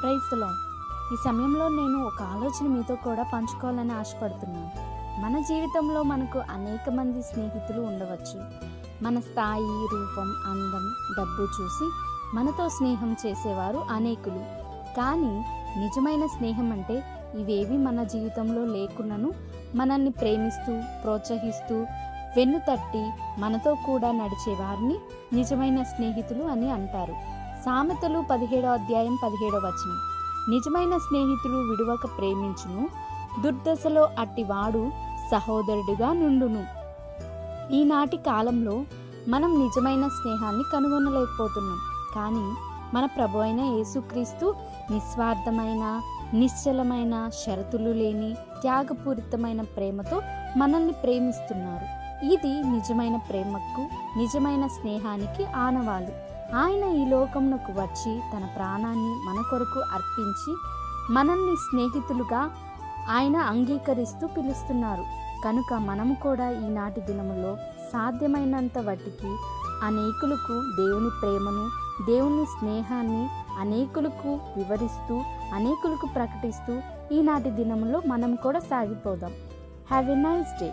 Praise the lord. ఈ సమయంలో నేను ఒక ఆలోచన మీతో కూడా పంచుకోవాలని ఆశపడుతున్నాను. మన జీవితంలో మనకు అనేక మంది స్నేహితులు ఉండవచ్చు. మన స్థాయి, రూపం, అందం, డబ్బు చూసి మనతో స్నేహం చేసేవారు అనేకులు. కానీ నిజమైన స్నేహం అంటే ఇవేవి మన జీవితంలో లేకున్నను మనల్ని ప్రేమిస్తూ, ప్రోత్సహిస్తూ, వెన్నుతట్టి మనతో కూడా నడిచే వారిని నిజమైన స్నేహితులు అని అంటారు. సామెతలు 17:17 నిజమైన స్నేహితులు విడువక ప్రేమించును, దుర్దశలో అట్టివాడు సహోదరుడిగా నుండును. ఈనాటి కాలంలో మనం నిజమైన స్నేహాన్ని కనుగొనలేకపోతున్నాం. కానీ మన ప్రభు అయిన యేసుక్రీస్తు నిస్వార్థమైన, నిశ్చలమైన, షరతులు లేని, త్యాగపూరితమైన ప్రేమతో మనల్ని ప్రేమిస్తున్నారు. ఇది నిజమైన ప్రేమకు, నిజమైన స్నేహానికి ఆనవాలు. ఆయన ఈ లోకమునకు వచ్చి తన ప్రాణాన్ని మన కొరకు అర్పించి మనల్ని స్నేహితులుగా ఆయన అంగీకరిస్తూ పిలుస్తున్నారు. కనుక మనము కూడా ఈనాటి దినములో సాధ్యమైనంత వాటికి అనేకులకు దేవుని ప్రేమను, దేవుని స్నేహాన్ని అనేకులకు వివరిస్తూ, అనేకులకు ప్రకటిస్తూ ఈనాటి దినములో మనం కూడా సాగిపోదాం. Have a nice day.